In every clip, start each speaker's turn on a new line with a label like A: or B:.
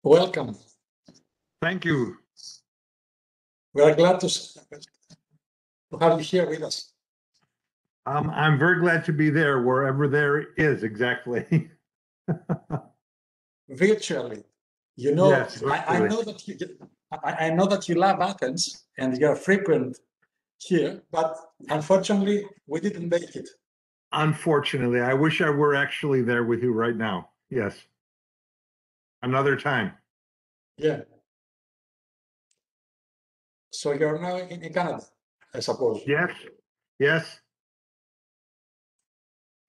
A: Welcome.
B: Thank you.
A: We are glad to have you here with us.
B: I'm very glad to be there, wherever there is exactly.
A: Virtually. You know,
B: Yes,
A: I know that I know that you love Athens and you are frequent here, but unfortunately, we didn't make it.
B: Unfortunately, I wish I were actually there with you right now. Yes. Another time.
A: Yeah. So you're now in Canada, I suppose.
B: Yes. Yes.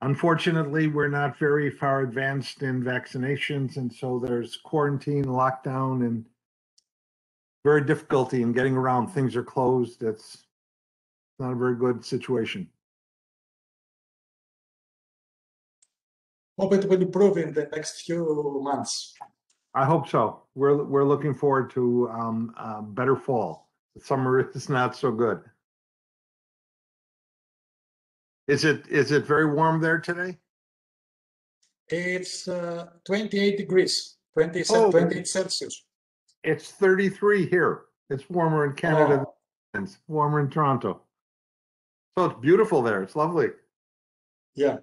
B: Unfortunately, we're not very far advanced in vaccinations, and so there's quarantine, lockdown, and very difficulty in getting around. Things are closed. It's not a very good situation.
A: Hope it will improve in the next few months.
B: I hope so. We're looking forward to a better fall. The summer is not so good. Is it very warm there today?
A: It's 28 degrees, 28 Celsius.
B: It's 33 here. It's warmer in Canada than it's warmer in Toronto. So it's beautiful there. It's lovely.
A: Yeah.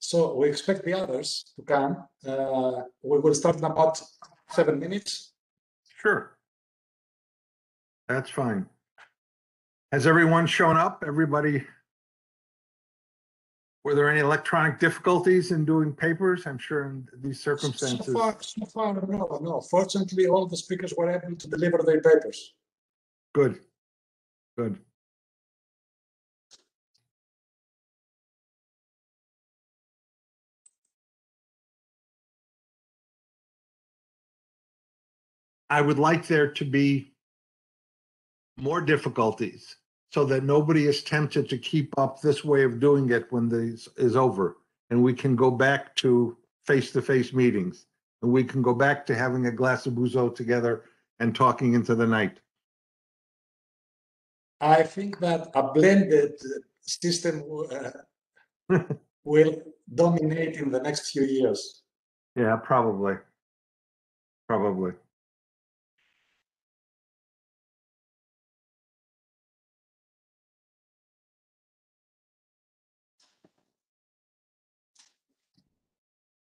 A: So we expect the others to come. We will start in about 7 minutes.
B: Sure. That's fine. Has everyone shown up? Everybody? Were there any electronic difficulties in doing papers? I'm sure in these circumstances.
A: So far, no. Fortunately, all the speakers were able to deliver their papers.
B: Good. Good. I would like there to be more difficulties so that nobody is tempted to keep up this way of doing it when this is over, and we can go back to face-to-face meetings, and we can go back to having a glass of Ouzo together and talking into the night.
A: I think that a blended system will dominate in the next few years.
B: Yeah, probably. Probably.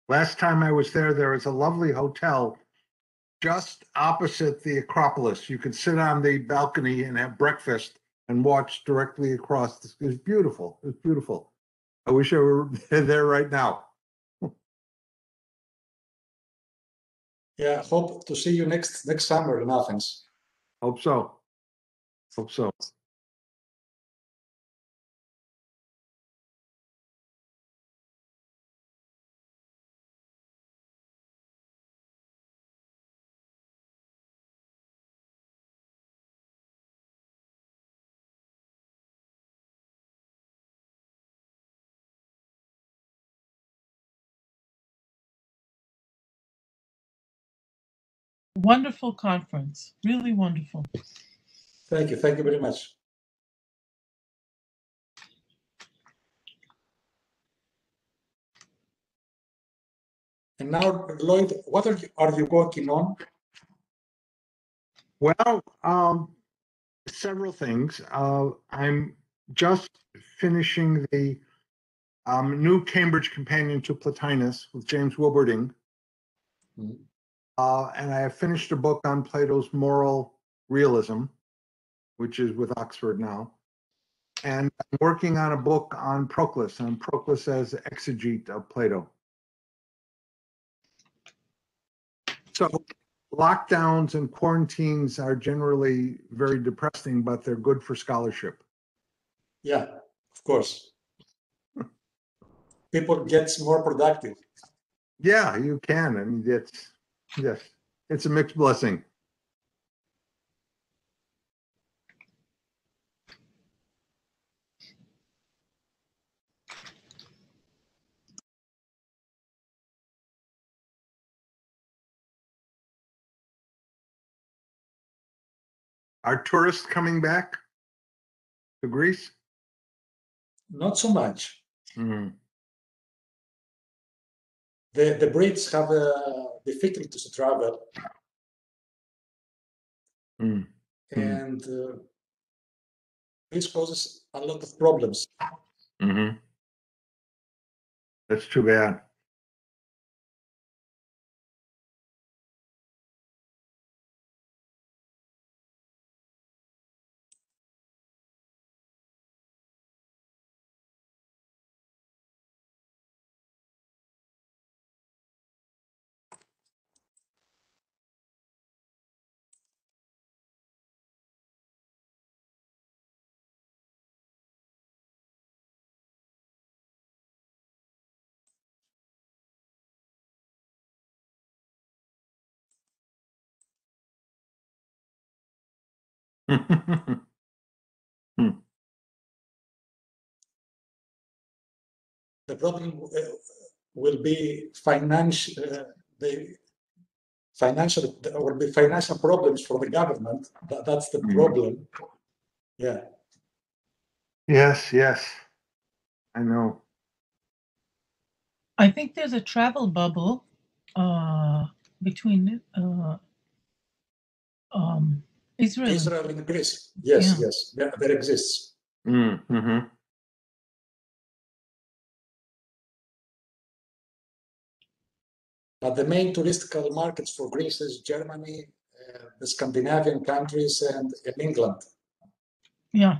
B: Last time I was there, there was a lovely hotel just opposite the Acropolis. You could sit on the balcony and have breakfast and watch directly across. It was beautiful. It was beautiful. I wish I were there right now.
A: Yeah, hope to see you next summer in Athens.
B: Hope so. Hope so.
C: Wonderful conference, really wonderful.
A: Thank you very much. And now, Lloyd, what are you working on?
B: Well, several things. I'm just finishing the new Cambridge Companion to Plotinus with James Wilberding. Mm-hmm. And I have finished a book on Plato's moral realism, which is with Oxford now. And I'm working on a book on Proclus as exegete of Plato. So lockdowns and quarantines are generally very depressing, but they're good for scholarship.
A: Yeah, of course. People get more productive.
B: Yeah, you can. I mean, it's a mixed blessing. Are tourists coming back to Greece?
A: Not so much.
B: Mm-hmm.
A: the Brits have difficulties to travel, and this causes a lot of problems.
B: That's too bad.
A: The problem will be financial. There will be financial problems for the government. That's the problem. Yeah.
B: Yes, I know.
C: I think there's a travel bubble between
A: Israel and Greece. Yes, there exists. But the main touristical markets for Greece is Germany, the Scandinavian countries, and England.
C: Yeah.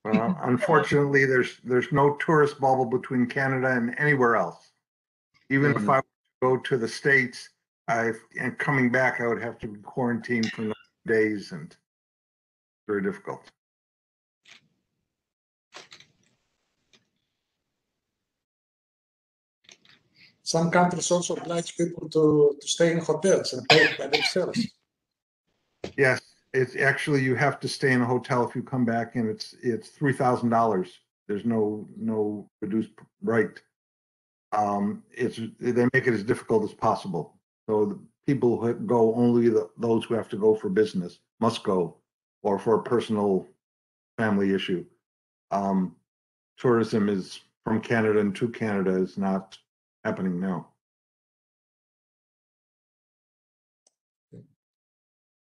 B: Well, unfortunately, there's no tourist bubble between Canada and anywhere else. Even if I go to the States, and coming back, I would have to be quarantined for 9 days, and very difficult.
A: Some countries also oblige people to stay in hotels and pay by themselves.
B: Yes, it's actually, you have to stay in a hotel if you come back, and it's $3,000. There's no reduced rate. They make it as difficult as possible. So the people who go, only those who have to go for business must go, or for a personal family issue. Tourism is from Canada and to Canada is not happening now.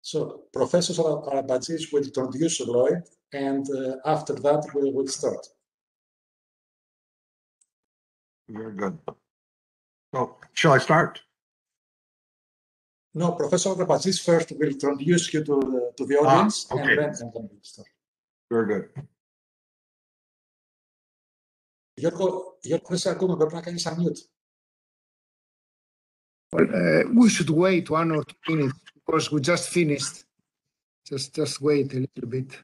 A: So Professor Arabatzis will introduce Lloyd, and after that we will start.
B: Very good. So, shall I start?
A: No, Professor Arabatzis first will introduce you to the audience,
B: okay.
A: and then we'll start.
B: Very good.
A: Γιώργο, δεν σε ακούμε, πρέπει να κάνεις unmute.
D: Well, we should wait 1 or 2 minutes because we just finished. Just wait a little bit.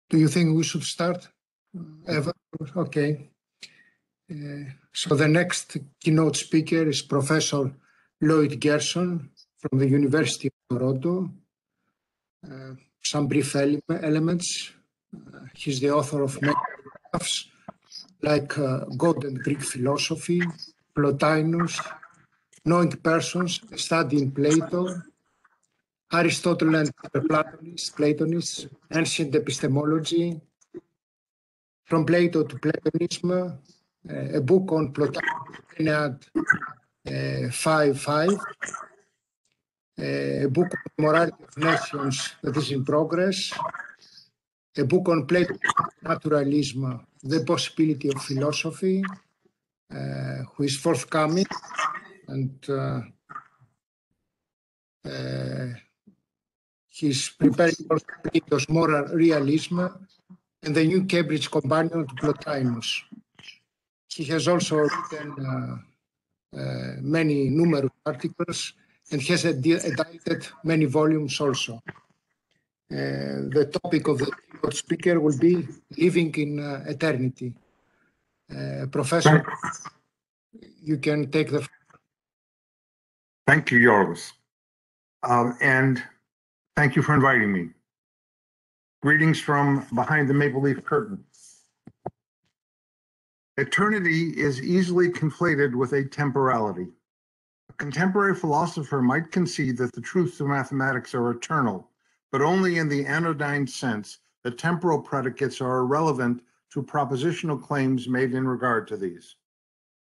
D: Do you think we should start? Eva? Okay. So the next keynote speaker is Professor Lloyd Gerson from the University of Toronto. Some brief elements. He's the author of many books like God and Greek Philosophy, Plotinus, Knowing Persons, Studying Plato, Aristotle and Platonist, Ancient Epistemology, From Plato to Platonism, a book on Plotinus 5.5, a book on Morality of Nations that is in progress, a book on Plato Naturalism, The Possibility of Philosophy, who is forthcoming, and he's preparing for Plato's Moral Realism and the New Cambridge Companion to Plotinus. He has also written many numerous articles and has edited many volumes also. The topic of the keynote speaker will be Living in Eternity. Professor, you can take the floor.
B: Thank you, Yorgos. And thank you for inviting me. Greetings from behind the maple leaf curtain. Eternity is easily conflated with atemporality. A contemporary philosopher might concede that the truths of mathematics are eternal, but only in the anodyne sense that temporal predicates are irrelevant to propositional claims made in regard to these.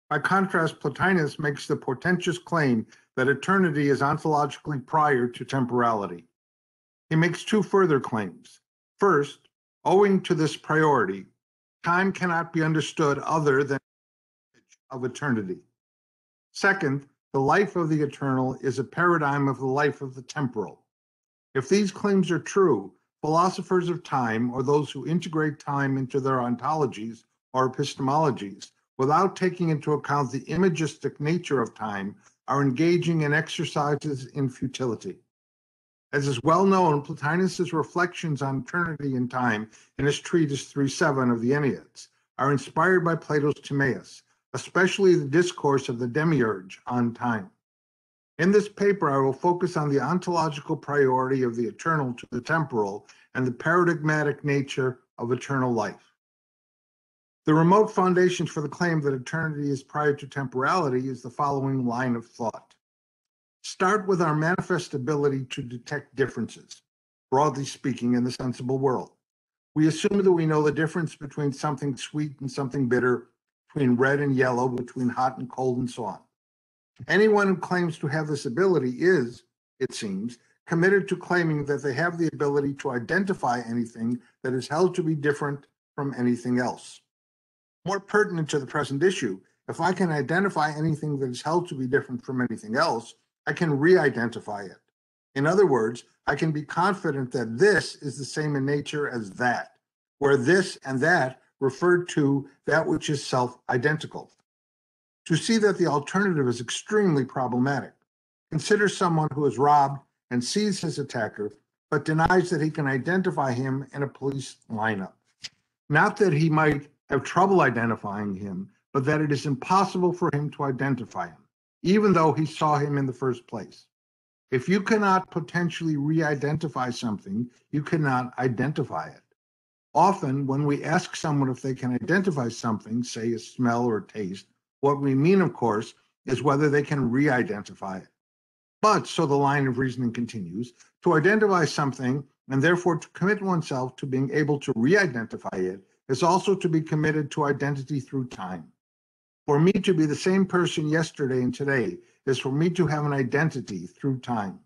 B: By contrast, Plotinus makes the portentous claim that eternity is ontologically prior to temporality. He makes two further claims. First, owing to this priority, time cannot be understood other than of eternity. Second, the life of the eternal is a paradigm of the life of the temporal. If these claims are true, philosophers of time, or those who integrate time into their ontologies or epistemologies, without taking into account the imagistic nature of time, are engaging in exercises in futility. As is well known, Plotinus's reflections on eternity and time in his treatise 3.7 of the Enneads are inspired by Plato's Timaeus, especially the discourse of the Demiurge on time. In this paper, I will focus on the ontological priority of the eternal to the temporal and the paradigmatic nature of eternal life. The remote foundations for the claim that eternity is prior to temporality is the following line of thought. Start with our manifest ability to detect differences, broadly speaking, in the sensible world. We assume that we know the difference between something sweet and something bitter, between red and yellow, between hot and cold, and so on. Anyone who claims to have this ability is, it seems, committed to claiming that they have the ability to identify anything that is held to be different from anything else. More pertinent to the present issue, if I can identify anything that is held to be different from anything else, I can re-identify it. In other words, I can be confident that this is the same in nature as that, where this and that refer to that which is self-identical. To see that the alternative is extremely problematic. Consider someone who is robbed and sees his attacker, but denies that he can identify him in a police lineup. Not that he might have trouble identifying him, but that it is impossible for him to identify him, even though he saw him in the first place. If you cannot potentially re-identify something, you cannot identify it. Often, when we ask someone if they can identify something, say a smell or a taste, what we mean, of course, is whether they can re-identify it. But, so the line of reasoning continues, to identify something and therefore to commit oneself to being able to re-identify it is also to be committed to identity through time. For me to be the same person yesterday and today is for me to have an identity through time.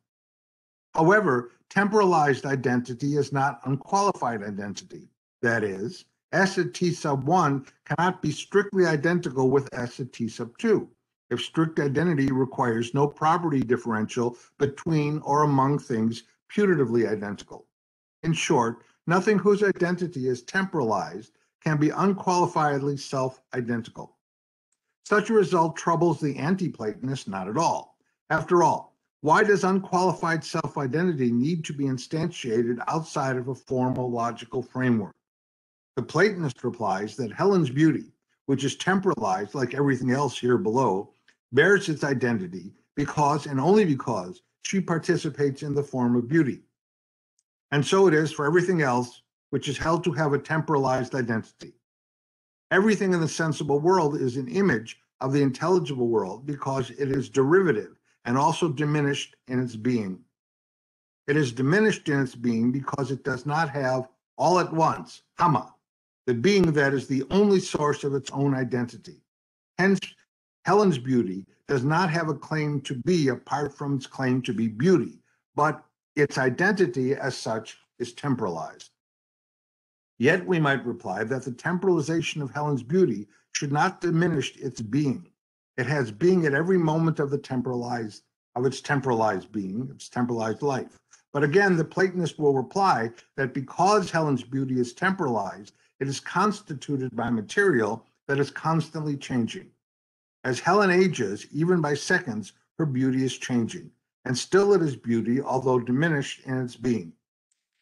B: However, temporalized identity is not unqualified identity. That is, S at T sub 1 cannot be strictly identical with S at T sub 2, if strict identity requires no property differential between or among things putatively identical. In short, nothing whose identity is temporalized can be unqualifiedly self-identical. Such a result troubles the anti-Platonist not at all. After all, why does unqualified self-identity need to be instantiated outside of a formal logical framework? The Platonist replies that Helen's beauty, which is temporalized like everything else here below, bears its identity because and only because she participates in the form of beauty. And so it is for everything else which is held to have a temporalized identity. Everything in the sensible world is an image of the intelligible world because it is derivative and also diminished in its being. It is diminished in its being because it does not have all at once, hama, the being that is the only source of its own identity. Hence, Helen's beauty does not have a claim to be apart from its claim to be beauty, but its identity as such is temporalized. Yet we might reply that the temporalization of Helen's beauty should not diminish its being. It has being at every moment of its temporalized being, its temporalized life. But again, the Platonist will reply that because Helen's beauty is temporalized, it is constituted by material that is constantly changing. As Helen ages, even by seconds, her beauty is changing, and still it is beauty, although diminished in its being.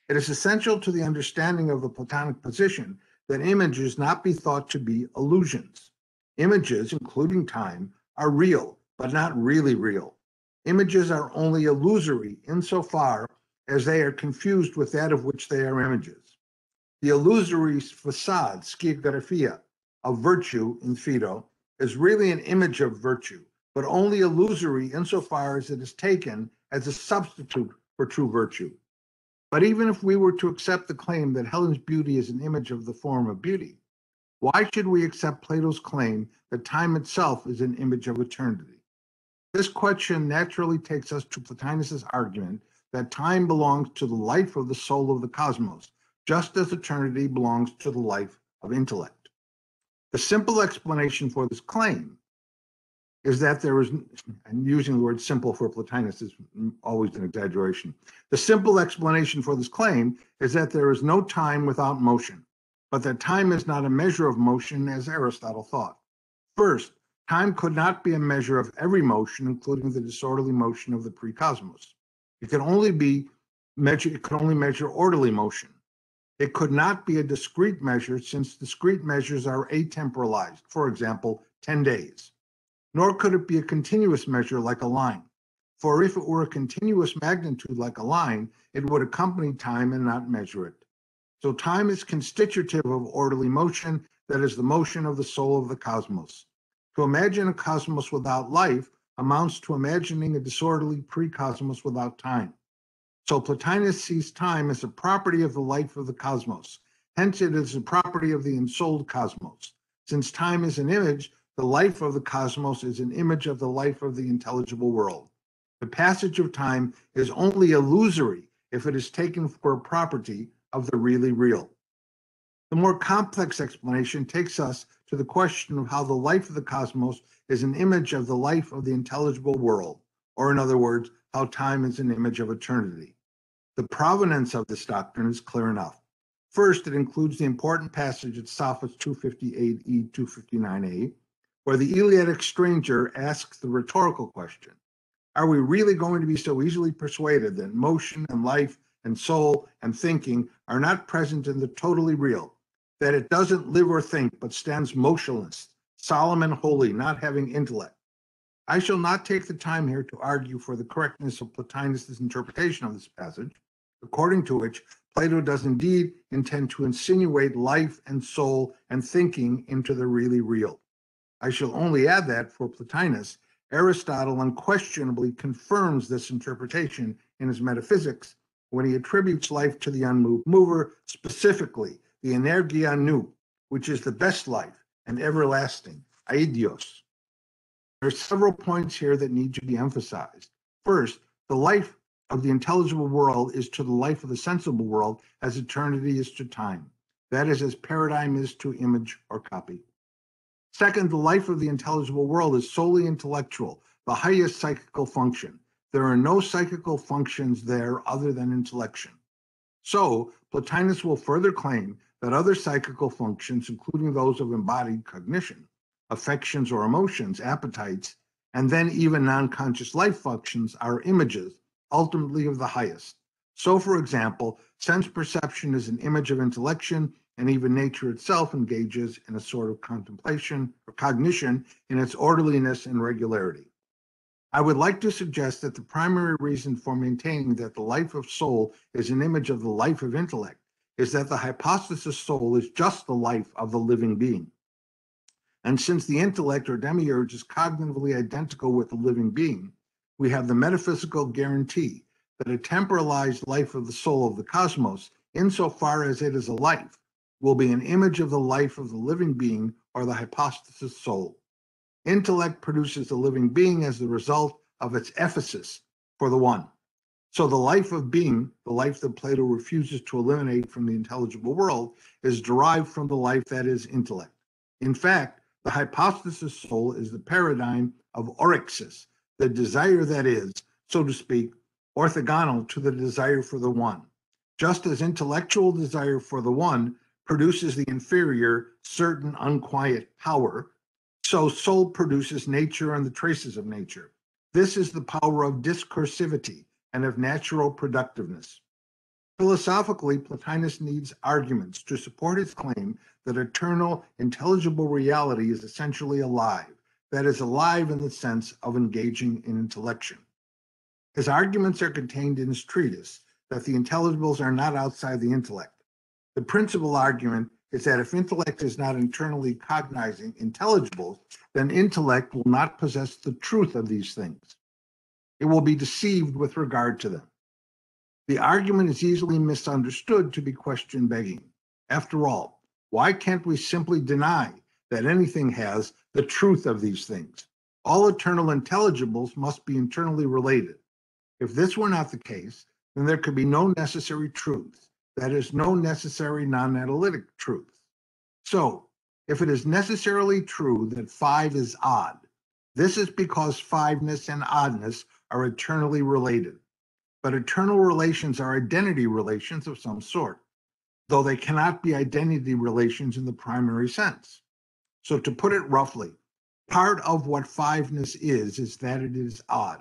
B: It is essential to the understanding of the Platonic position that images not be thought to be illusions. Images, including time, are real, but not really real. Images are only illusory insofar as they are confused with that of which they are images. The illusory facade, skiagraphia, of virtue in Phaedo is really an image of virtue, but only illusory insofar as it is taken as a substitute for true virtue. But even if we were to accept the claim that Helen's beauty is an image of the form of beauty, why should we accept Plato's claim that time itself is an image of eternity? This question naturally takes us to Plotinus's argument that time belongs to the life of the soul of the cosmos, just as eternity belongs to the life of intellect. The simple explanation for this claim is that there is, and using the word simple for Plotinus is always an exaggeration. The simple explanation for this claim is that there is no time without motion, but that time is not a measure of motion as Aristotle thought. First, time could not be a measure of every motion, including the disorderly motion of the pre-cosmos. It could only measure orderly motion. It could not be a discrete measure since discrete measures are atemporalized, for example, 10 days. Nor could it be a continuous measure like a line. For if it were a continuous magnitude like a line, it would accompany time and not measure it. So time is constitutive of orderly motion, that is the motion of the soul of the cosmos. To imagine a cosmos without life amounts to imagining a disorderly pre-cosmos without time. So Plotinus sees time as a property of the life of the cosmos. Hence it is a property of the ensouled cosmos. Since time is an image, the life of the cosmos is an image of the life of the intelligible world. The passage of time is only illusory if it is taken for a property of the really real. The more complex explanation takes us to the question of how the life of the cosmos is an image of the life of the intelligible world, or in other words, how time is an image of eternity. The provenance of this doctrine is clear enough. First, it includes the important passage at Sophos 258e, 259a, where the Eleatic stranger asks the rhetorical question, are we really going to be so easily persuaded that motion and life and soul and thinking are not present in the totally real, that it doesn't live or think but stands motionless, solemn and holy, not having intellect? I shall not take the time here to argue for the correctness of Plotinus' interpretation of this passage, according to which Plato does indeed intend to insinuate life and soul and thinking into the really real. I shall only add that, for Plotinus, Aristotle unquestionably confirms this interpretation in his Metaphysics when he attributes life to the unmoved mover, specifically the energia nous, which is the best life and everlasting, aidios. There are several points here that need to be emphasized. First, the life of the intelligible world is to the life of the sensible world as eternity is to time. That is, as paradigm is to image or copy. Second, the life of the intelligible world is solely intellectual, the highest psychical function. There are no psychical functions there other than intellection. So, Plotinus will further claim that other psychical functions, including those of embodied cognition, affections or emotions, appetites, and then even non-conscious life functions are images, ultimately of the highest. So, for example, sense perception is an image of intellection, and even nature itself engages in a sort of contemplation or cognition in its orderliness and regularity. I would like to suggest that the primary reason for maintaining that the life of soul is an image of the life of intellect is that the hypostasis soul is just the life of the living being. And since the intellect or demiurge is cognitively identical with the living being, we have the metaphysical guarantee that a temporalized life of the soul of the cosmos, insofar as it is a life, will be an image of the life of the living being or the hypostasis soul. Intellect produces the living being as the result of its emphasis for the one. So the life of being, the life that Plato refuses to eliminate from the intelligible world, is derived from the life that is intellect. In fact, the hypostasis soul is the paradigm of orixis, the desire that is, so to speak, orthogonal to the desire for the one. Just as intellectual desire for the one produces the inferior, certain, unquiet power, so soul produces nature and the traces of nature. This is the power of discursivity and of natural productiveness. Philosophically, Plotinus needs arguments to support his claim that eternal, intelligible reality is essentially alive, that is, alive in the sense of engaging in intellection. His arguments are contained in his treatise that the intelligibles are not outside the intellect. The principal argument is that if intellect is not internally cognizing intelligibles, then intellect will not possess the truth of these things. It will be deceived with regard to them. The argument is easily misunderstood to be question-begging. After all, why can't we simply deny that anything has the truth of these things? All eternal intelligibles must be internally related. If this were not the case, then there could be no necessary truth, that is, no necessary non-analytic truth. So, if it is necessarily true that 5 is odd, this is because fiveness and oddness are eternally related. But eternal relations are identity relations of some sort, though they cannot be identity relations in the primary sense. So to put it roughly, part of what fiveness is that it is odd,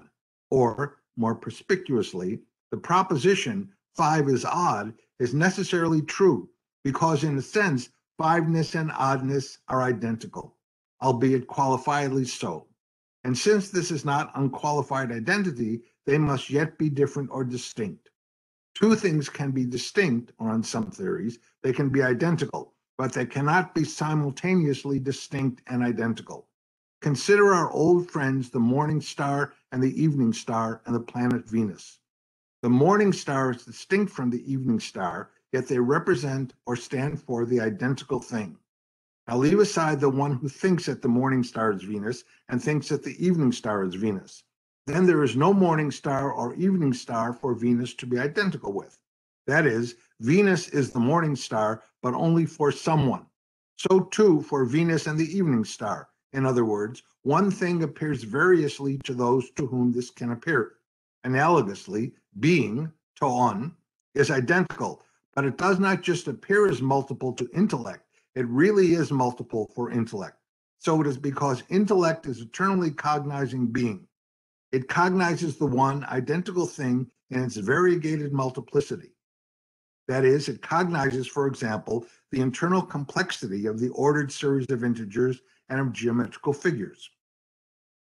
B: or more perspicuously, the proposition 5 is odd is necessarily true because in a sense, fiveness and oddness are identical, albeit qualifiedly so. And since this is not unqualified identity, they must yet be different or distinct. Two things can be distinct, or in some theories, they can be identical, but they cannot be simultaneously distinct and identical. Consider our old friends, the morning star and the evening star and the planet Venus. The morning star is distinct from the evening star, yet they represent or stand for the identical thing. Now leave aside the one who thinks that the morning star is Venus and thinks that the evening star is Venus. Then there is no morning star or evening star for Venus to be identical with. That is, Venus is the morning star, but only for someone. So too for Venus and the evening star. In other words, one thing appears variously to those to whom this can appear. Analogously, being, to on, is identical, but it does not just appear as multiple to intellect, it really is multiple for intellect. So it is because intellect is eternally cognizing being. It cognizes the one identical thing in its variegated multiplicity. That is, it cognizes, for example, the internal complexity of the ordered series of integers and of geometrical figures.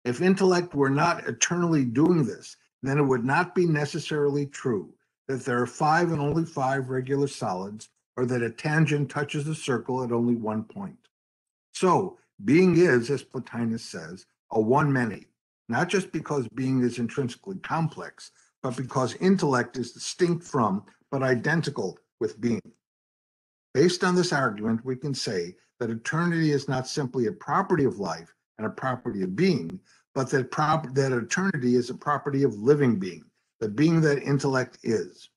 B: If intellect were not eternally doing this, then it would not be necessarily true that there are 5 and only 5 regular solids, or that a tangent touches a circle at only one point. So, being is, as Plotinus says, a one-many, not just because being is intrinsically complex, but because intellect is distinct from, but identical with being. Based on this argument, we can say that eternity is not simply a property of life and a property of being, but that eternity is a property of living being, the being that intellect is.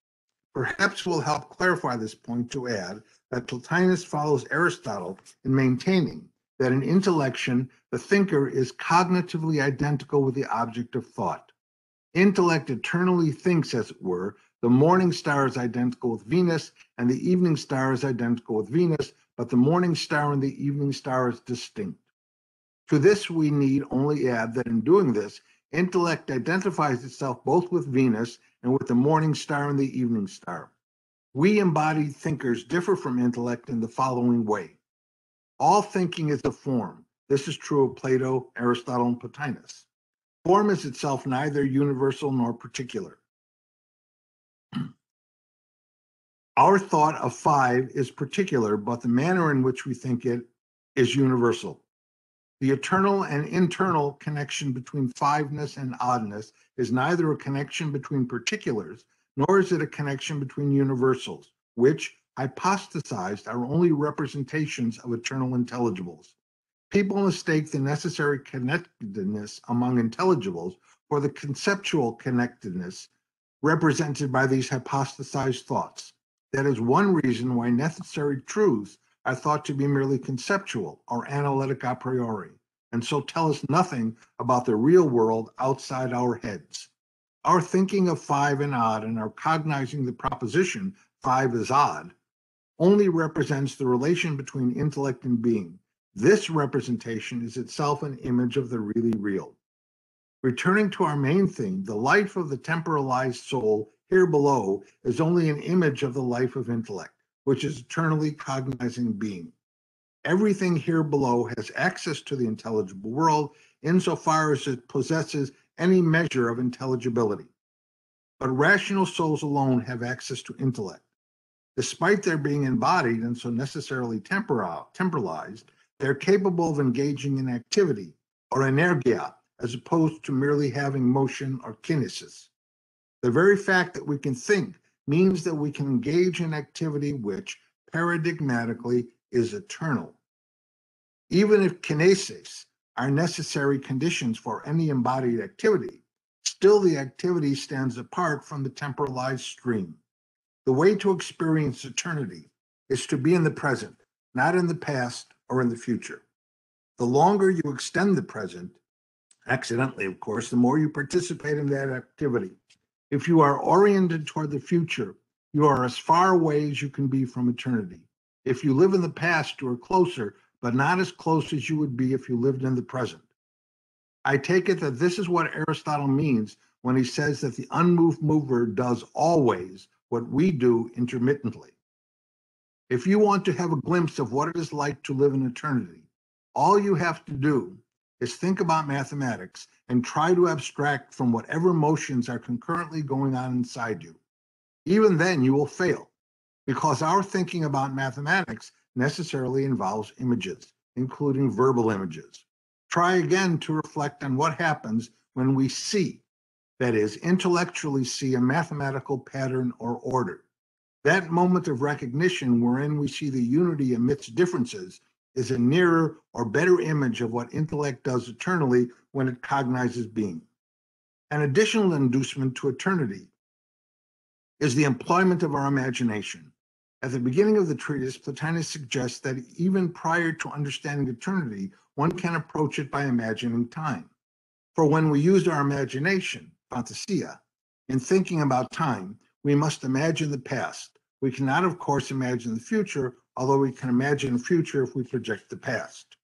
B: Perhaps will help clarify this point to add that Plotinus follows Aristotle in maintaining that in intellection, the thinker is cognitively identical with the object of thought. Intellect eternally thinks, as it were, the morning star is identical with Venus and the evening star is identical with Venus, but the morning star and the evening star is distinct. To this, we need only add that in doing this, intellect identifies itself both with Venus and with the morning star and the evening star. We embodied thinkers differ from intellect in the following way. All thinking is a form. This is true of Plato, Aristotle, and Plotinus. Form is itself neither universal nor particular. Our thought of five is particular, but the manner in which we think it is universal. The eternal and internal connection between fiveness and oddness is neither a connection between particulars, nor is it a connection between universals, which, hypostasized, are only representations of eternal intelligibles. People mistake the necessary connectedness among intelligibles for the conceptual connectedness represented by these hypostasized thoughts. That is one reason why necessary truths are thought to be merely conceptual or analytic a priori, and so tell us nothing about the real world outside our heads. Our thinking of five and odd and our cognizing the proposition five is odd only represents the relation between intellect and being. This representation is itself an image of the really real. Returning to our main theme, the life of the temporalized soul here below is only an image of the life of intellect, which is eternally cognizing being. Everything here below has access to the intelligible world insofar as it possesses any measure of intelligibility. But rational souls alone have access to intellect. Despite their being embodied and so necessarily temporalized, they're capable of engaging in activity or energia, as opposed to merely having motion or kinesis. The very fact that we can think means that we can engage in activity which, paradigmatically, is eternal. Even if kinesis are necessary conditions for any embodied activity, still the activity stands apart from the temporalized stream. The way to experience eternity is to be in the present, not in the past or in the future. The longer you extend the present, accidentally, of course, the more you participate in that activity. If you are oriented toward the future, you are as far away as you can be from eternity. If you live in the past, you are closer, but not as close as you would be if you lived in the present. I take it that this is what Aristotle means when he says that the unmoved mover does always what we do intermittently. If you want to have a glimpse of what it is like to live in eternity, all you have to do is think about mathematics and try to abstract from whatever motions are concurrently going on inside you. Even then, you will fail, because our thinking about mathematics necessarily involves images, including verbal images. Try again to reflect on what happens when we see, that is, intellectually see a mathematical pattern or order. That moment of recognition wherein we see the unity amidst differences is a nearer or better image of what intellect does eternally when it cognizes being. An additional inducement to eternity is the employment of our imagination. At the beginning of the treatise, Platinus suggests that even prior to understanding eternity, one can approach it by imagining time. For when we use our imagination, fantasia, in thinking about time, we must imagine the past. We cannot, of course, imagine the future, although we can imagine the future if we project the past.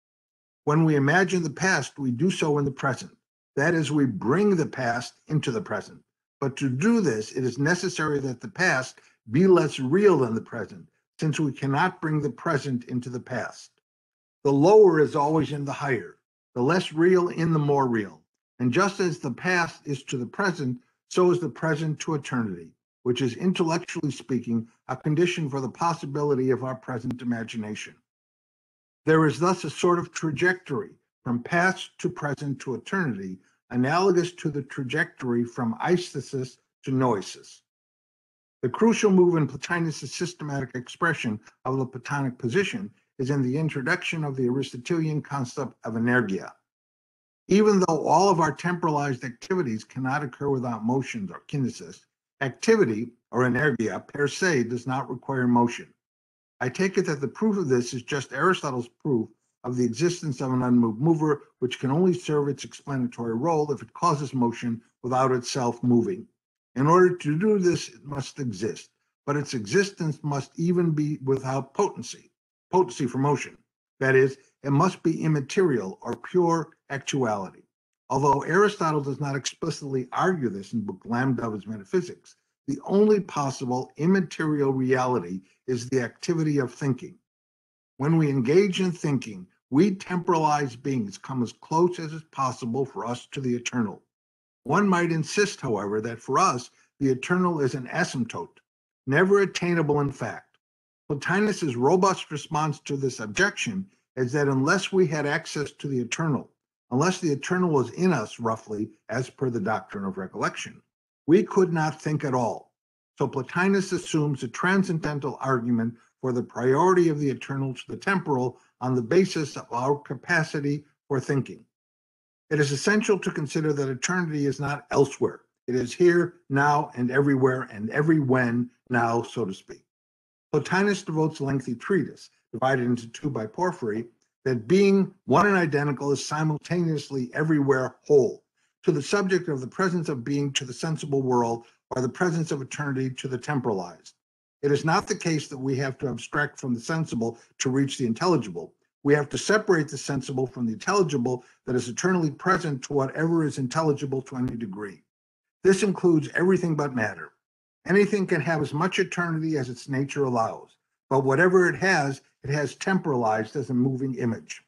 B: When we imagine the past, we do so in the present. That is, we bring the past into the present. But to do this, it is necessary that the past be less real than the present, since we cannot bring the present into the past. The lower is always in the higher, the less real in the more real. And just as the past is to the present, so is the present to eternity, which is, intellectually speaking, a condition for the possibility of our present imagination. There is thus a sort of trajectory from past to present to eternity, analogous to the trajectory from eistasis to noesis. The crucial move in Plotinus' systematic expression of the Platonic position is in the introduction of the Aristotelian concept of energia. Even though all of our temporalized activities cannot occur without motions or kinesis, activity, or energia, per se, does not require motion. I take it that the proof of this is just Aristotle's proof of the existence of an unmoved mover, which can only serve its explanatory role if it causes motion without itself moving. In order to do this, it must exist, but its existence must even be without potency for motion. That is, it must be immaterial or pure actuality. Although Aristotle does not explicitly argue this in Book Lambda of his Metaphysics, The only possible immaterial reality is the activity of thinking. When we engage in thinking, we temporalized beings come as close as is possible for us to the eternal. One might insist, however, that for us, the eternal is an asymptote, never attainable in fact. Plotinus's robust response to this objection is that unless we had access to the eternal, unless the eternal was in us roughly, as per the doctrine of recollection, we could not think at all. So Plotinus assumes a transcendental argument for the priority of the eternal to the temporal on the basis of our capacity for thinking. It is essential to consider that eternity is not elsewhere. It is here, now, and everywhere, and every when, now, so to speak. Plotinus devotes a lengthy treatise, divided into two by Porphyry, that being one and identical is simultaneously everywhere whole, to the subject of the presence of being to the sensible world, or the presence of eternity to the temporalized. It is not the case that we have to abstract from the sensible to reach the intelligible. We have to separate the sensible from the intelligible that is eternally present to whatever is intelligible to any degree. This includes everything but matter. Anything can have as much eternity as its nature allows, but whatever it has temporalized as a moving image.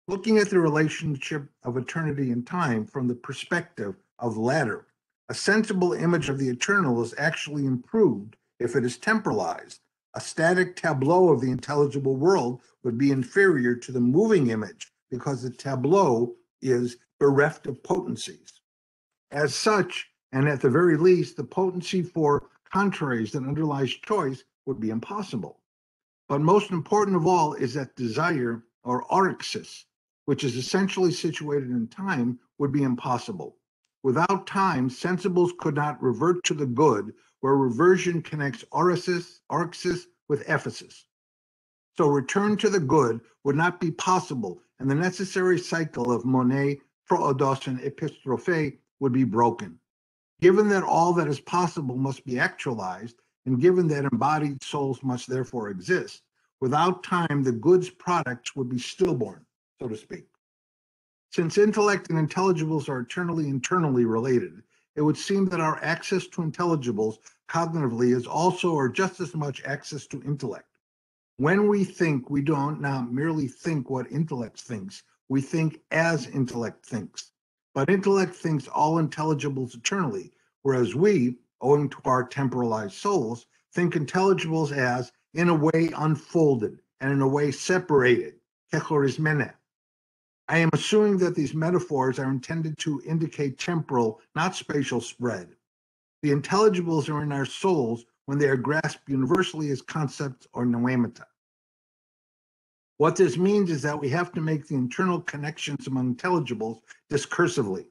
B: Looking at the relationship of eternity and time from the perspective of the latter, a sensible image of the eternal is actually improved if it is temporalized. A static tableau of the intelligible world would be inferior to the moving image because the tableau is bereft of potencies. As such, and at the very least, the potency for contraries that underlies choice would be impossible. But most important of all is that desire, or orixis, which is essentially situated in time, would be impossible. Without time, sensibles could not revert to the good, where reversion connects orixis with ephesis. So return to the good would not be possible, and the necessary cycle of monet, proodos, and epistrophe would be broken. Given that all that is possible must be actualized, and given that embodied souls must therefore exist, without time, the good's products would be stillborn, so to speak. Since intellect and intelligibles are internally related, it would seem that our access to intelligibles cognitively is also or just as much access to intellect. When we think, we don't now merely think what intellect thinks, we think as intellect thinks. But intellect thinks all intelligibles eternally, whereas we, owing to our temporalized souls, think intelligibles as, in a way, unfolded, and in a way separated, kechorismene. I am assuming that these metaphors are intended to indicate temporal, not spatial spread. The intelligibles are in our souls when they are grasped universally as concepts or noemata. What this means is that we have to make the internal connections among intelligibles discursively.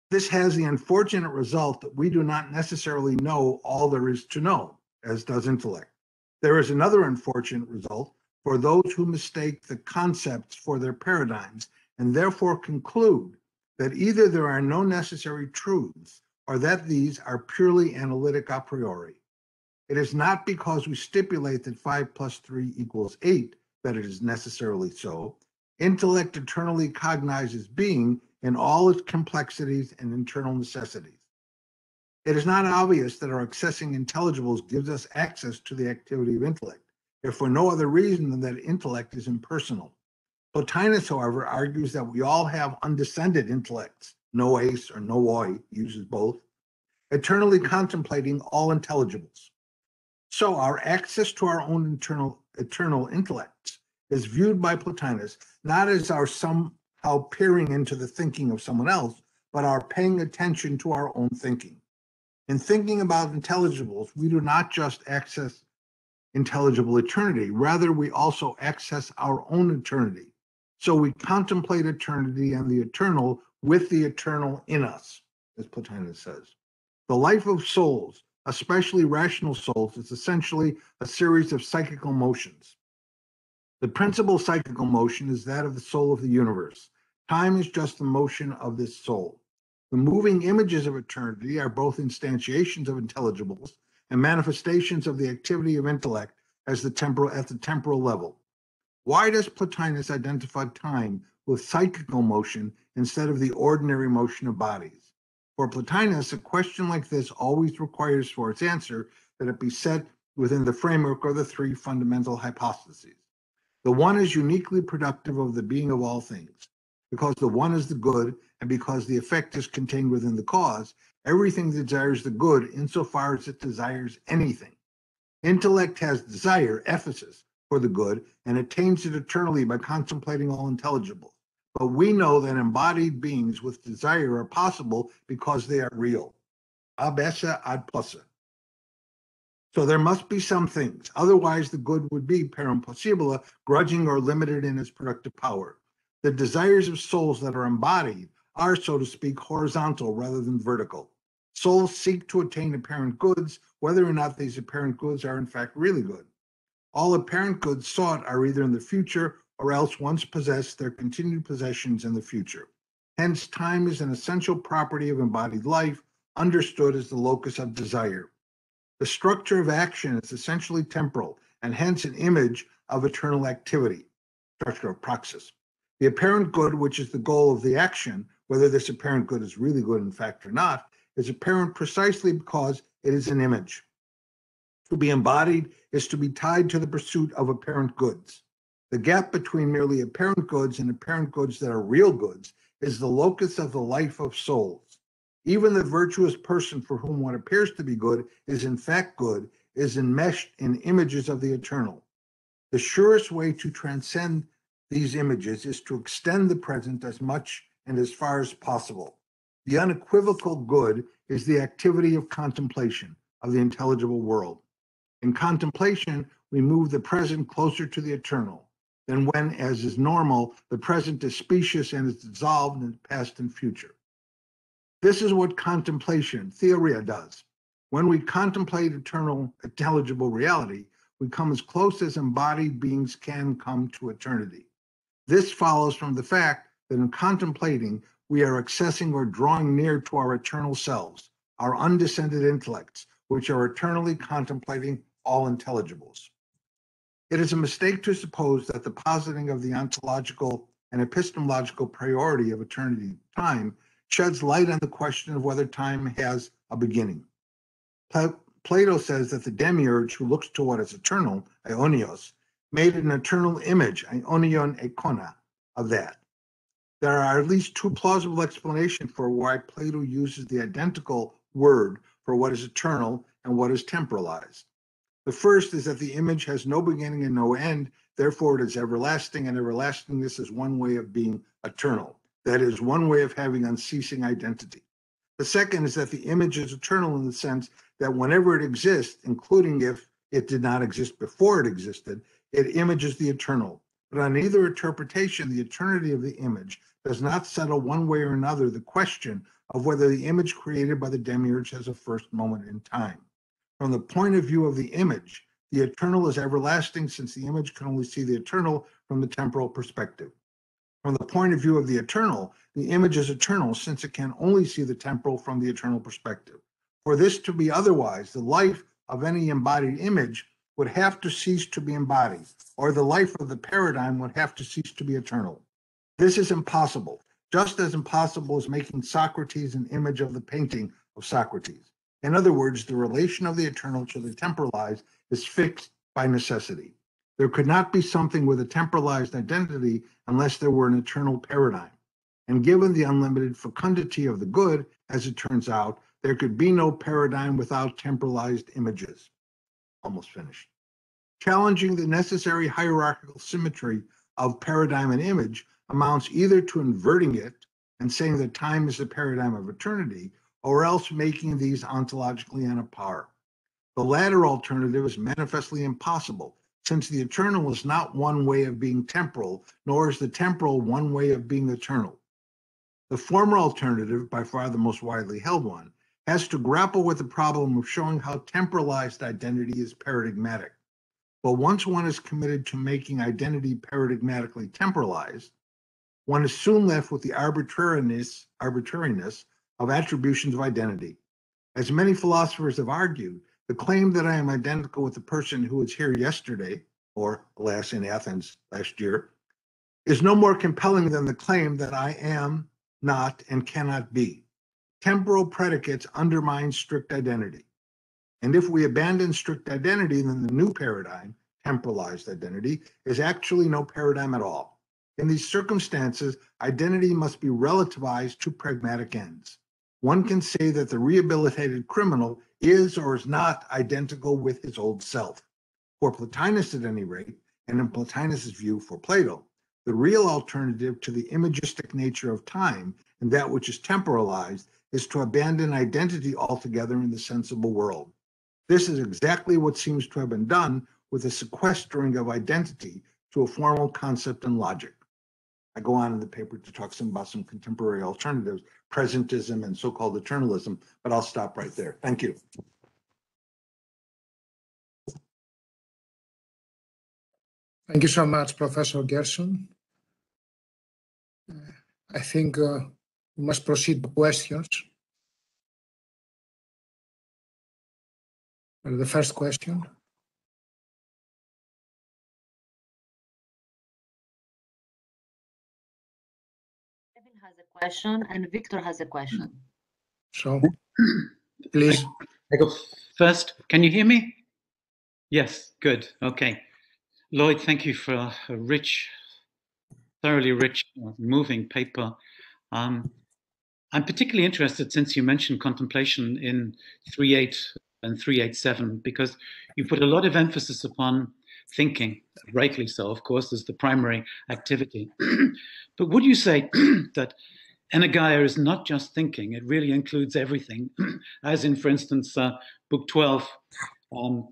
B: This has the unfortunate result that we do not necessarily know all there is to know, as does intellect. There is another unfortunate result for those who mistake the concepts for their paradigms and therefore conclude that either there are no necessary truths or that these are purely analytic a priori. It is not because we stipulate that 5 + 3 = 8 that it is necessarily so. Intellect eternally cognizes being in all its complexities and internal necessities. It is not obvious that our accessing intelligibles gives us access to the activity of intellect, if for no other reason than that intellect is impersonal. Plotinus, however, argues that we all have undescended intellects, noes or nooi, uses both, eternally contemplating all intelligibles. So our access to our own eternal intellects is viewed by Plotinus not as our somehow peering into the thinking of someone else, but our paying attention to our own thinking. In thinking about intelligibles, we do not just access intelligible eternity, rather we also access our own eternity. So we contemplate eternity and the eternal with the eternal in us, as Plotinus says. The life of souls, especially rational souls, is essentially a series of cyclical motions. The principal cyclical motion is that of the soul of the universe. Time is just the motion of this soul. The moving images of eternity are both instantiations of intelligibles and manifestations of the activity of intellect at the temporal level. Why does Plotinus identify time with cyclical motion instead of the ordinary motion of bodies? For Plotinus, a question like this always requires for its answer that it be set within the framework of the three fundamental hypotheses. The one is uniquely productive of the being of all things. Because the one is the good, and because the effect is contained within the cause, everything desires the good insofar as it desires anything. Intellect has desire, ephesis, for the good, and attains it eternally by contemplating all intelligible. But we know that embodied beings with desire are possible because they are real. Ab esse ad posse. So there must be some things. Otherwise, the good would be per impossibile, grudging or limited in its productive power. The desires of souls that are embodied are, so to speak, horizontal rather than vertical. Souls seek to attain apparent goods, whether or not these apparent goods are in fact really good. All apparent goods sought are either in the future or else once possessed their continued possessions in the future. Hence, time is an essential property of embodied life, understood as the locus of desire. The structure of action is essentially temporal, and hence an image of eternal activity, structure of praxis. The apparent good, which is the goal of the action, whether this apparent good is really good in fact or not, is apparent precisely because it is an image. To be embodied is to be tied to the pursuit of apparent goods. The gap between merely apparent goods and apparent goods that are real goods is the locus of the life of souls. Even the virtuous person for whom what appears to be good is in fact good is enmeshed in images of the eternal. The surest way to transcend these images is to extend the present as much and as far as possible. The unequivocal good is the activity of contemplation of the intelligible world. In contemplation, we move the present closer to the eternal than when, as is normal, the present is specious and is dissolved in the past and future. This is what contemplation, theoria, does. When we contemplate eternal, intelligible reality, we come as close as embodied beings can come to eternity. This follows from the fact that in contemplating, we are accessing or drawing near to our eternal selves, our undescended intellects, which are eternally contemplating all intelligibles. It is a mistake to suppose that the positing of the ontological and epistemological priority of eternity time sheds light on the question of whether time has a beginning. Plato says that the demiurge who looks to what is eternal, aionios, made an eternal image, aionion eikona, of that. There are at least two plausible explanations for why Plato uses the identical word for what is eternal and what is temporalized. The first is that the image has no beginning and no end, therefore it is everlasting, and everlastingness is one way of being eternal. That is one way of having unceasing identity. The second is that the image is eternal in the sense that whenever it exists, including if it did not exist before it existed, it images the eternal. But on either interpretation, the eternity of the image does not settle one way or another the question of whether the image created by the demiurge has a first moment in time. From the point of view of the image, the eternal is everlasting since the image can only see the eternal from the temporal perspective. From the point of view of the eternal, the image is eternal since it can only see the temporal from the eternal perspective. For this to be otherwise, the life of any embodied image would have to cease to be embodied, or the life of the paradigm would have to cease to be eternal. This is impossible, just as impossible as making Socrates an image of the painting of Socrates. In other words, the relation of the eternal to the temporalized is fixed by necessity. There could not be something with a temporalized identity unless there were an eternal paradigm. And given the unlimited fecundity of the good, as it turns out, there could be no paradigm without temporalized images. Almost finished. Challenging the necessary hierarchical symmetry of paradigm and image amounts either to inverting it and saying that time is the paradigm of eternity, or else making these ontologically on a par. The latter alternative is manifestly impossible, since the eternal is not one way of being temporal, nor is the temporal one way of being eternal. The former alternative, by far the most widely held one, has to grapple with the problem of showing how temporalized identity is paradigmatic. But once one is committed to making identity paradigmatically temporalized, one is soon left with the arbitrariness of attributions of identity. As many philosophers have argued, the claim that I am identical with the person who was here yesterday, or alas, in Athens last year, is no more compelling than the claim that I am not and cannot be. temporal predicates undermine strict identity. And if we abandon strict identity, then the new paradigm, temporalized identity, is actually no paradigm at all. In these circumstances, identity must be relativized to pragmatic ends. One can say that the rehabilitated criminal is or is not identical with his old self. For Plotinus, at any rate, and in Plotinus's view for Plato, the real alternative to the imagistic nature of time and that which is temporalized is to abandon identity altogether in the sensible world. This is exactly what seems to have been done with the sequestering of identity to a formal concept and logic. I go on in the paper to talk some about some contemporary alternatives, presentism and so-called eternalism, but I'll stop right there. Thank you.
D: Thank you so much, Professor Gerson. I think we must proceed to questions. The first question.
E: Kevin has a question and Victor has a question.
D: So, please.
F: I go first. Can you hear me? Yes, good. Okay. Lloyd, thank you for a rich, thoroughly rich, moving paper. I'm particularly interested, since you mentioned contemplation in 3.8 and 3.8.7, because you put a lot of emphasis upon thinking, rightly so, of course, as the primary activity. But would you say that Anagia is not just thinking, it really includes everything, as in, for instance, Book 12,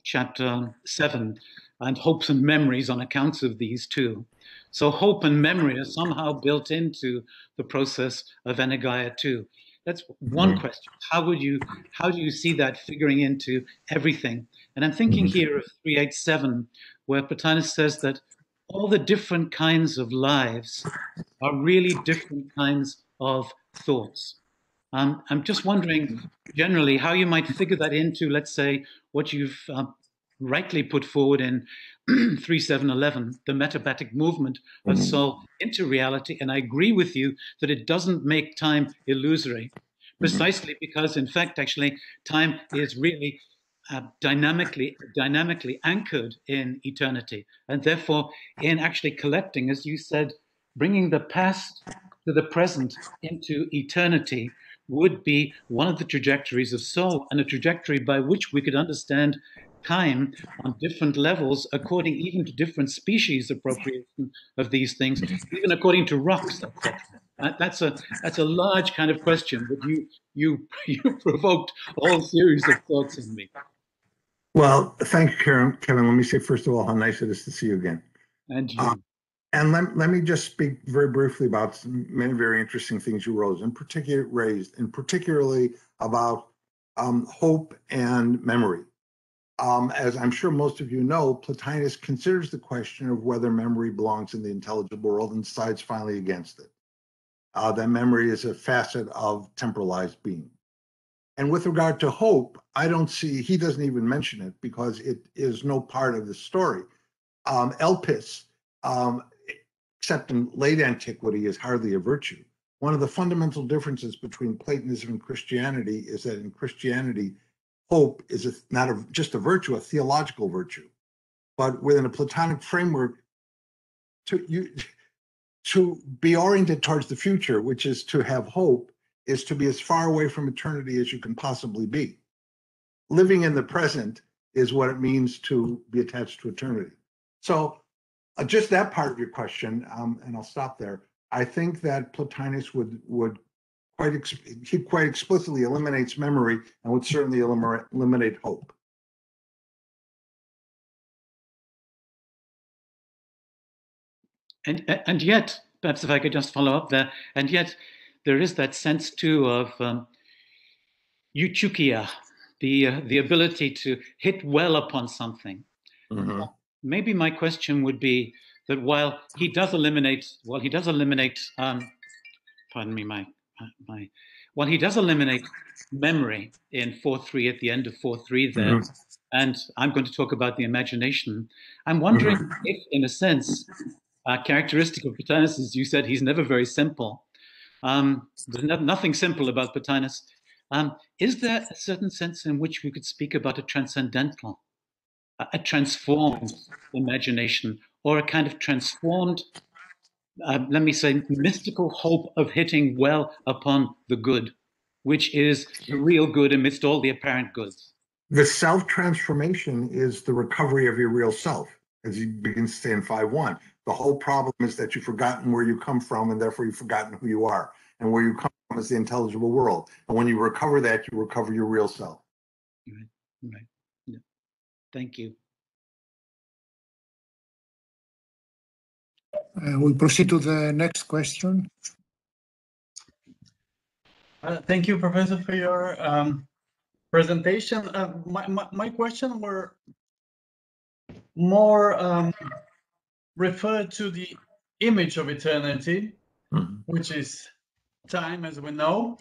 F: Chapter 7, and hopes and memories on accounts of these two. So hope and memory are somehow built into the process of Anagia too. That's one question. How do you see that figuring into everything? And I'm thinking here of 3.8.7, where Platinus says that all the different kinds of lives are really different kinds of thoughts. I'm just wondering generally how you might figure that into, let's say, what you've rightly put forward in 3.7.11, the metabatic movement of soul into reality. And I agree with you that it doesn't make time illusory, precisely because, in fact, actually, time is really dynamically anchored in eternity. And therefore, in actually collecting, as you said, bringing the past to the present into eternity would be one of the trajectories of soul, and a trajectory by which we could understand time on different levels, according even to different species appropriation of these things, even according to rocks, etc. That's a large kind of question, but you provoked a whole series of thoughts in me.
B: Well, thank you, Kevin. Let me say, first of all, how nice it is to see you again.
F: And you.
B: And let me just speak very briefly about some many very interesting things you raised, and particularly about hope and memory. As I'm sure most of you know, Plotinus considers the question of whether memory belongs in the intelligible world and decides finally against it. That memory is a facet of temporalized being. And with regard to hope, he doesn't even mention it because it is no part of the story. Elpis, except in late antiquity, is hardly a virtue. One of the fundamental differences between Platonism and Christianity is that in Christianity, hope is not just a virtue, a theological virtue. But within a Platonic framework, to be oriented towards the future, which is to have hope, is to be as far away from eternity as you can possibly be. Living in the present is what it means to be attached to eternity. So just that part of your question, and I'll stop there. I think that Plotinus would quite explicitly eliminates memory and would certainly eliminate hope.
F: And yet, perhaps if I could just follow up there, and yet there is that sense too of euchukia, the ability to hit well upon something. Maybe my question would be that while he does eliminate memory in 4.3 at the end of 4.3 there, and I'm going to talk about the imagination, I'm wondering if, in a sense, characteristic of Plotinus, as you said, he's never very simple. There's nothing simple about Plotinus. Is there a certain sense in which we could speak about a transcendental, a transformed imagination, or a kind of transformed, let me say, mystical hope of hitting well upon the good, which is the real good amidst all the apparent goods?
B: The self-transformation is the recovery of your real self, as he begins to say in 5.1. The whole problem is that you've forgotten where you come from, and therefore you've forgotten who you are. And where you come from is the intelligible world. And when you recover that, you recover your real self.
F: Right, right. Yeah. Thank you.
D: We proceed to the next question.
G: Thank you, Professor, for your presentation. My question were more referred to the image of eternity, which is time, as we know,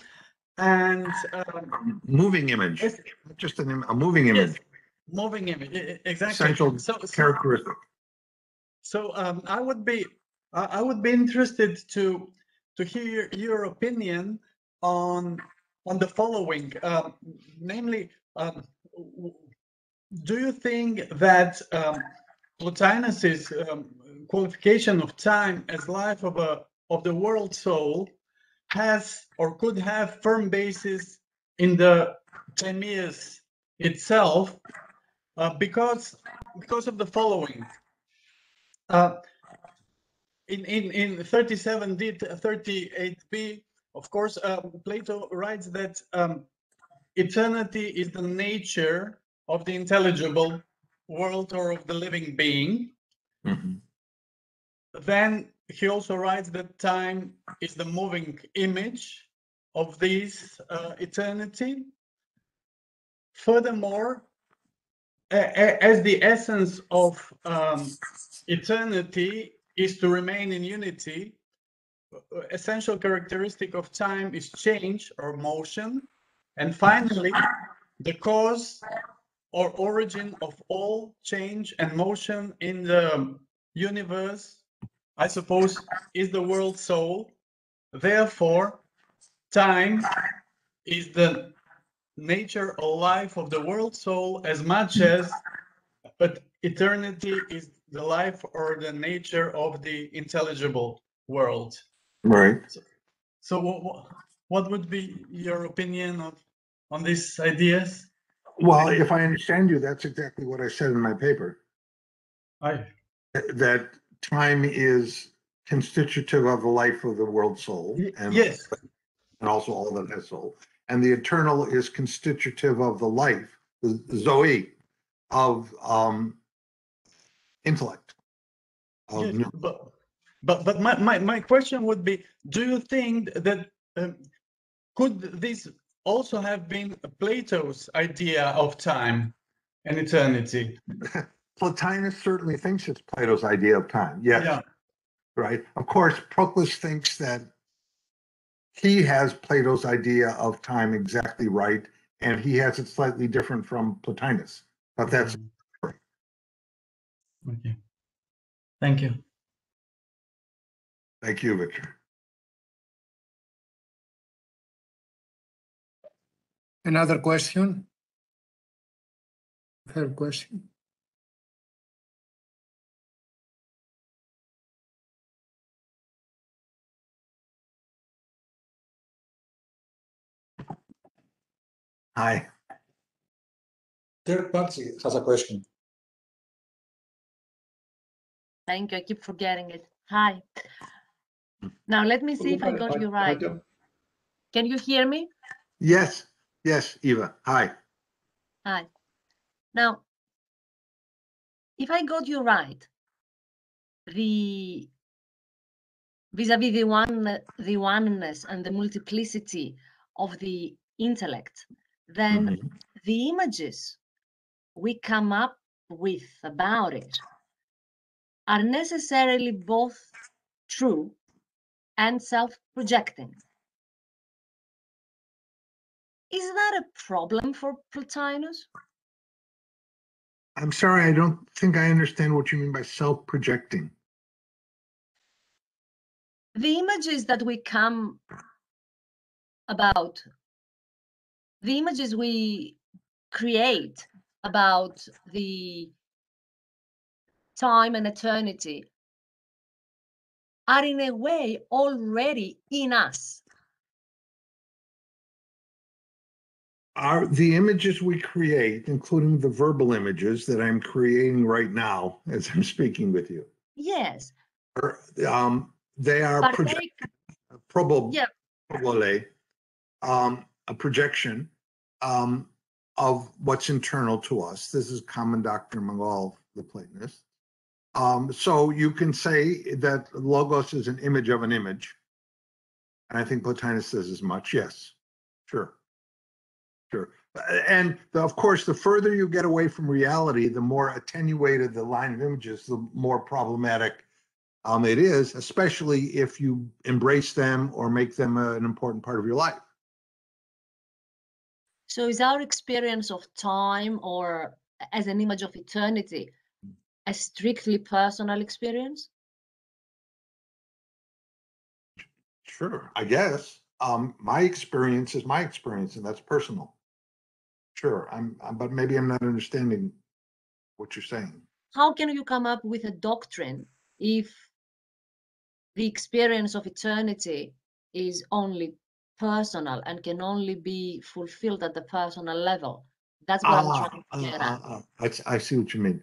G: and
B: moving image, just a moving image.
G: Yes, moving image, exactly.
B: Essential characteristic.
G: So I would be interested to hear your opinion on the following, namely, do you think that Plotinus's qualification of time as life of the world soul has or could have firm basis in the Timaeus itself, because of the following. In 37d, 38b, of course, Plato writes that eternity is the nature of the intelligible world or of the living being. Then he also writes that time is the moving image of this eternity. Furthermore, as the essence of eternity is to remain in unity, essential characteristic of time is change or motion. And finally, the cause or origin of all change and motion in the universe, I suppose, is the world soul. Therefore, time is the nature or life of the world soul as much as, but eternity is the life or the nature of the intelligible world.
B: Right.
G: So what would be your opinion on these ideas?
B: Well, if I understand you, that's exactly what I said in my paper. That time is constitutive of the life of the world soul, and
G: yes,
B: and also all that has soul. And the eternal is constitutive of the life, the Zoe, of intellect. Of
G: yes, but my question would be: do you think that could this also have been Plato's idea of time and eternity?
B: Plotinus certainly thinks it's Plato's idea of time. Yes.
G: Yeah.
B: Right. Of course, Proclus thinks that he has Plato's idea of time exactly right, and he has it slightly different from Plotinus. But that's
G: okay. Thank you.
B: Thank you, Victor.
D: Another question? Third question.
B: Hi.
A: Third party has a question.
E: Thank you. I keep forgetting it. Hi. Now let me see if I got you right. Can you hear me?
B: Yes. Yes, Eva. Hi.
E: Hi. Now, if I got you right, the vis-a-vis the oneness and the multiplicity of the intellect, then the images we come up with about it are necessarily both true and self-projecting. Is that a problem for Plotinus?
B: I'm sorry, I don't think I understand what you mean by self-projecting.
E: The images that we come about the images we create about the time and eternity are in a way already in us.
B: Are the images we create, including the verbal images that I'm creating right now as I'm speaking with you,
E: Yes.
B: they are
E: But
B: probably
E: yeah.
B: a projection of what's internal to us. This is common doctrine among all the Platonists. So you can say that logos is an image of an image. And I think Plotinus says as much. Yes, sure. Sure. And of course, the further you get away from reality, the more attenuated the line of images, the more problematic it is, especially if you embrace them or make them an important part of your life.
E: So is our experience of time, or as an image of eternity, a strictly personal experience?
B: Sure, I guess. My experience is my experience, and that's personal. Sure, but maybe I'm not understanding what you're saying.
E: How can you come up with a doctrine if the experience of eternity is only personal and can only be fulfilled at the personal level? That's what I'm trying to get at.
B: I see what you mean.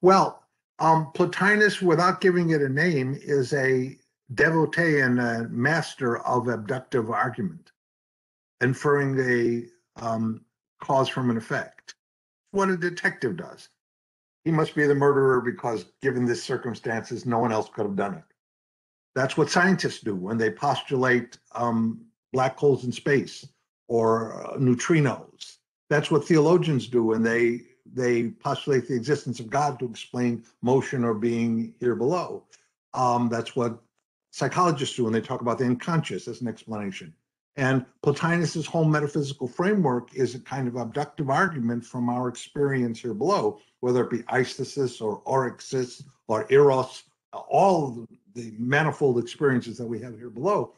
B: Well, Plotinus, without giving it a name, is a devotee and a master of abductive argument, inferring a cause from an effect. What a detective does. He must be the murderer because, given the circumstances, no one else could have done it. That's what scientists do when they postulate black holes in space or neutrinos. That's what theologians do when they postulate the existence of God to explain motion or being here below. That's what psychologists do when they talk about the unconscious as an explanation. And Plotinus's whole metaphysical framework is a kind of abductive argument from our experience here below, whether it be eistasis or orixis or eros, all the manifold experiences that we have here below.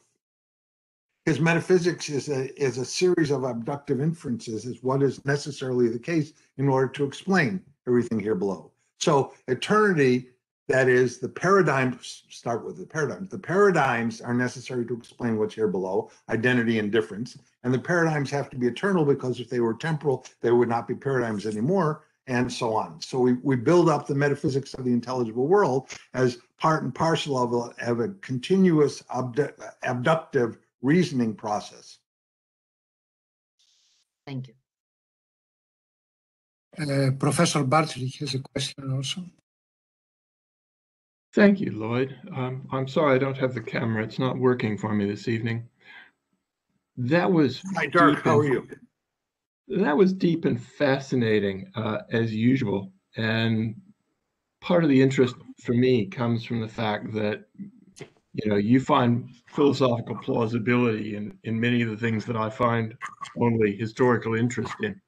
B: His metaphysics is a series of abductive inferences, is what is necessarily the case in order to explain everything here below. So eternity, that is, the paradigms, start with the paradigms. The paradigms are necessary to explain what's here below, identity and difference. And the paradigms have to be eternal because if they were temporal, they would not be paradigms anymore, and so on. So we build up the metaphysics of the intelligible world as part and parcel of a continuous abductive reasoning process.
E: Thank you.
D: Professor Bartley has a question also.
H: Thank you, Lloyd. I'm sorry I don't have the camera. It's not working for me this evening. That was
B: Hi, Dirk. How are you?
H: That was deep and fascinating, as usual. And part of the interest for me comes from the fact that, you know, you find philosophical plausibility in many of the things that I find only historical interest in.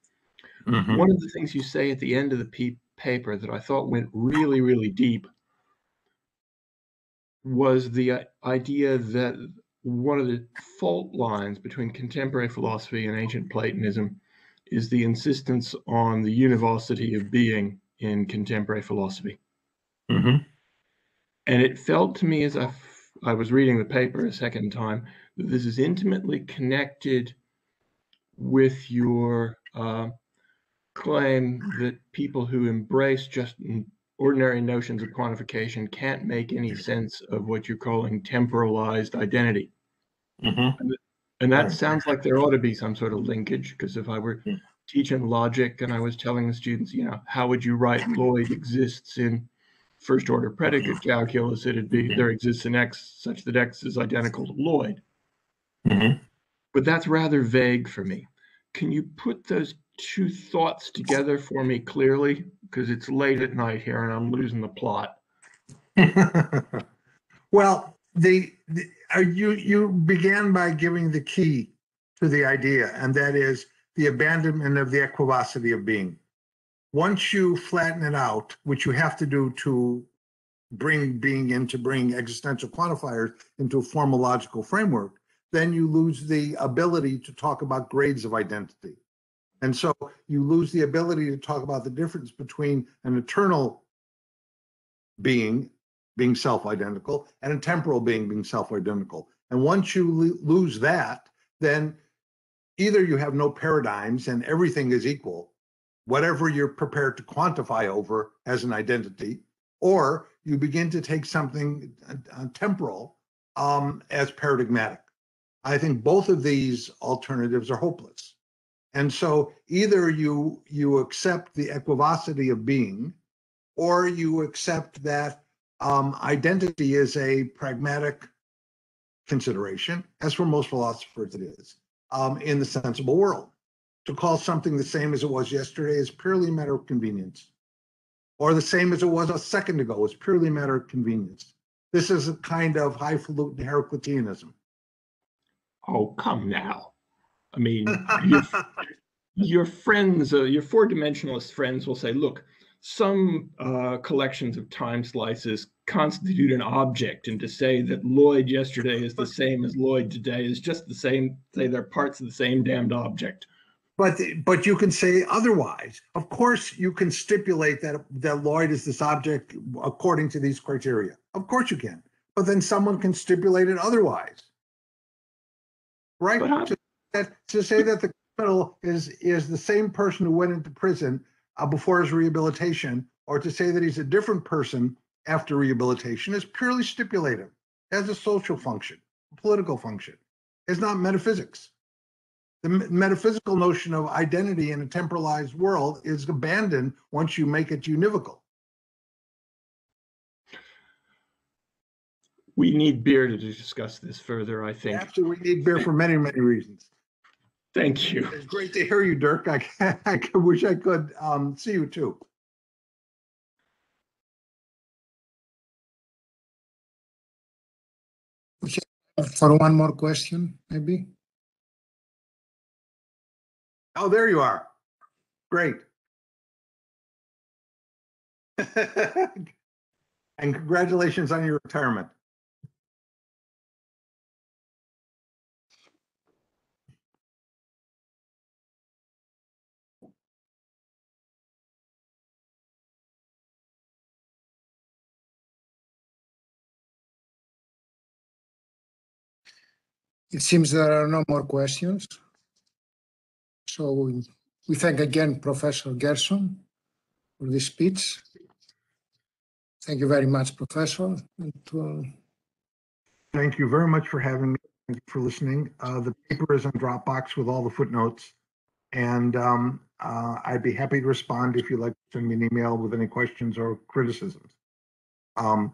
H: Mm-hmm. One of the things you say at the end of the paper that I thought went really, really deep was the idea that one of the fault lines between contemporary philosophy and ancient Platonism is the insistence on the univocity of being in contemporary philosophy. Mm-hmm. And it felt to me as I was reading the paper a second time that this is intimately connected with your claim that people who embrace just ordinary notions of quantification can't make any sense of what you're calling temporalized identity. Mm-hmm. And that sounds like there ought to be some sort of linkage, because if I were teaching logic and I was telling the students, you know, how would you write Lloyd exists in first order predicate calculus, it'd be there exists an X such that X is identical to Lloyd. Mm-hmm. But that's rather vague for me. Can you put those two thoughts together for me clearly? Because it's late at night here and I'm losing the plot.
B: Well, you began by giving the key to the idea, and that is the abandonment of the equivocity of being. Once you flatten it out, which you have to do to bring being in, to bring existential quantifiers into a formal logical framework, then you lose the ability to talk about grades of identity. And so you lose the ability to talk about the difference between an eternal being self-identical and a temporal being self-identical. And once you lose that, then either you have no paradigms and everything is equal, whatever you're prepared to quantify over as an identity, or you begin to take something temporal as paradigmatic. I think both of these alternatives are hopeless. And so either you accept the equivocity of being, or you accept that identity is a pragmatic consideration, as for most philosophers it is, in the sensible world. To call something the same as it was yesterday is purely a matter of convenience, or the same as it was a second ago is purely a matter of convenience. This is a kind of highfalutin Heracliteanism.
H: Oh, come now. I mean, your friends, your four-dimensionalist friends will say, look, some collections of time slices constitute an object, and to say that Lloyd yesterday is the same as Lloyd today is just the same, say they're parts of the same damned object.
B: But you can say otherwise. Of course, you can stipulate that Lloyd is this object according to these criteria. Of course you can. But then someone can stipulate it otherwise. Right? To say that the criminal is the same person who went into prison before his rehabilitation, or to say that he's a different person after rehabilitation is purely stipulative. It has a social function, a political function. It's not metaphysics. The metaphysical notion of identity in a temporalized world is abandoned once you make it univocal.
H: We need beer to discuss this further, I think.
B: Absolutely, we need beer for many, many reasons.
H: Thank you.
B: It's great to hear you, Dirk. I wish I could see you too.
D: We have for one more question, maybe.
B: Oh, there you are. Great. And congratulations on your retirement.
D: It seems there are no more questions. So we thank again Professor Gerson for this speech. Thank you very much, Professor.
B: Thank you very much for having me. Thank you for listening. The paper is on Dropbox with all the footnotes, and I'd be happy to respond if you'd like to send me an email with any questions or criticisms.
A: Thank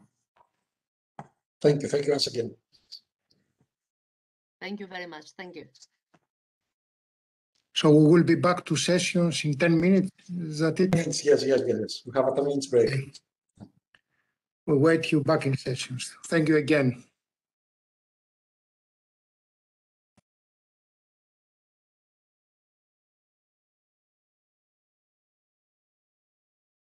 A: you once again.
E: Thank you very much. Thank you.
D: So we will be back to sessions in 10 minutes. Is that it?
A: Yes. We have a 10 minutes break.
D: Okay. We'll wait you back in sessions. Thank you again.